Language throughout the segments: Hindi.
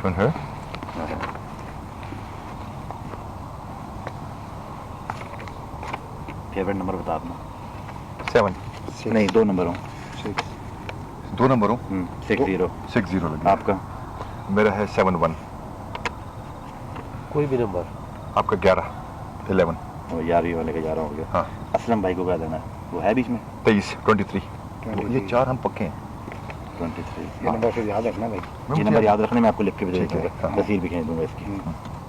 सुन है फेवरेट नंबर बता अपना। 7 नहीं, 2 नंबर हो। 2 नंबर हो। 60 लगे। आपका? मेरा है 71। कोई भी नंबर। आपका 11 वो 11 वाले का 11 हो गया। हाँ। असलम भाई को क्या देना है? वो है बीच में 23 ये 4 हम पक्के हैं। 23। ये नंबर फिर याद रखना भाई। ये नंबर याद रखने में आपको लिख के भी दे ठीक है, दूंगा, हाँ। तस्वीर भी खींच दूंगा इसकी।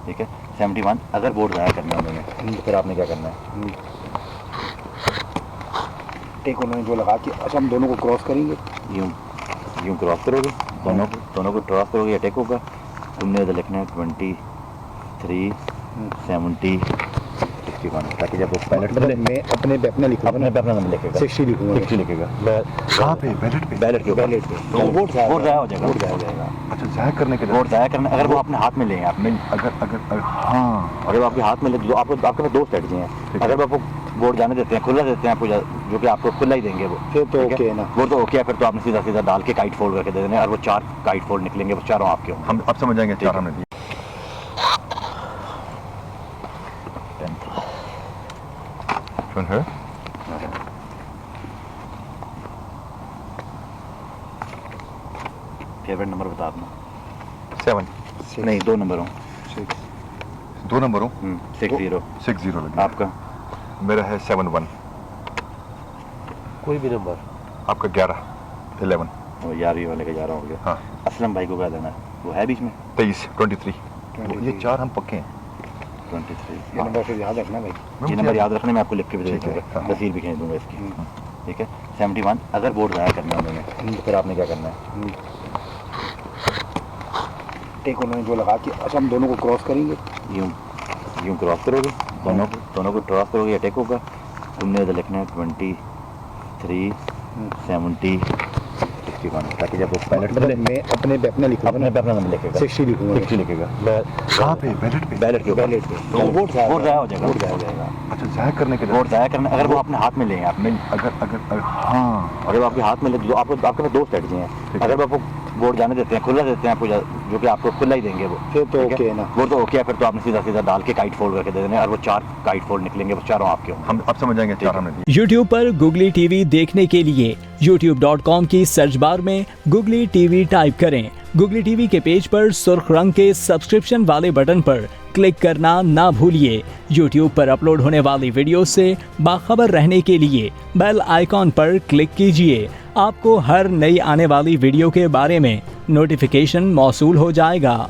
ठीक है। 71 अगर बोर्ड ज़ाया करना है उन्होंने तो फिर आपने क्या करना है? टेक उन्होंने जो लगा कि अच्छा हम दोनों को क्रॉस करेंगे। यूँ क्रॉस करोगे, दोनों को क्रॉस करोगे या टेक होगा। तुमने इधर लिखना है 23 70 61, ताकि जब वो पायलट खोले मैं अपने पे अपना लिखूंगा अपने पे अपना नंबर लिखेगा। 60 लिखूंगा। 60 लिखेगा। कहाँ पे? बैलेट पे। बैलेट के ऊपर। तो वोट ज़ाया हो जाएगा। वोट ज़ाया हो जाएगा। अच्छा, ज़ाया करने के लिए वोट ज़ाया करना अगर वो अपने हाथ में लें आप नहीं, अगर हाँ, अगर वो आपके हाथ में ले जो आपके पास 2 स्ट्रेटजी हैं। अगर वो आपको वोट जाने देते हैं, खुला देते हैं आपको, जो कि आपको खुला ही देंगे वो, फिर तो ठीक ओके है ना। वो तो ओके है। फिर तो आपने सीधा डाल के काइट फोल्ड करके दे देने और वो 4 काइट फोल्ड निकलेंगे, वो चारों आपके होंगे। हम अब समझ जाएंगे 4 हमने दिए। सुन है फेवरेट नंबर बता अपना। 7 नहीं, 2 नंबर हो। 2 नंबर हो। 60 लगे। आपका? मेरा है 71। कोई भी नंबर। आपका 11 वो 11 वाले का 11 हो गया। हाँ। असलम भाई को क्या देना है? वो है बीच में 23 ये 4 हम पक्के हैं। 23। ये नंबर फिर याद रखना भाई। ये नंबर याद रखने में आपको लिख के भी दे ठीक है, दूंगा, हाँ। तस्वीर भी खींच दूंगा इसकी। ठीक है। 71 अगर बोर्ड ज़ाया करना है उन्होंने तो फिर आपने क्या करना है? टेक उन्होंने जो लगा कि अच्छा हम दोनों को क्रॉस करेंगे। यूँ क्रॉस करोगे, दोनों को क्रॉस करोगे या टेक होगा। तुमने इधर लिखना है 23 70 61, ताकि जब वो पायलट खोले मैं अपने पे अपना लिखूंगा। अपने पे अपना नंबर लिखेगा। 60 लिखूंगा। 60 लिखेगा। कहाँ पे? बैलेट पे। बैलेट के ऊपर। तो वोट ज़ाया हो जाएगा। वोट ज़ाया हो जाएगा। अच्छा, ज़ाया करने के लिए वोट ज़ाया करना अगर वो अपने हाथ में लें आप नहीं, अगर हाँ, अगर वो आपके हाथ में ले जो आपके पास 2 स्ट्रेटजी हैं। अगर वो आपको वोट जाने देते हैं, खुला देते हैं आपको, जो कि आपको खुला ही देंगे वो, फिर तो ठीक ओके है ना। वो तो ओके है। फिर तो आपने सीधा डाल के काइट फोल्ड करके दे देने और वो 4 काइट फोल्ड निकलेंगे, वो चारों आपके होंगे। हम अब समझ जाएंगे 4 हमने दिए। YouTube पर Googly TV देखने के लिए youtube.com की सर्च बार में Googly TV टाइप करें। Googly TV के पेज पर सुर्ख रंग के सब्सक्रिप्शन वाले बटन पर क्लिक करना ना भूलिए। YouTube पर अपलोड होने वाली वीडियो से बाखबर रहने के लिए बेल आइकॉन पर क्लिक कीजिए। आपको हर नई आने वाली वीडियो के बारे में नोटिफिकेशन मौसूल हो जाएगा।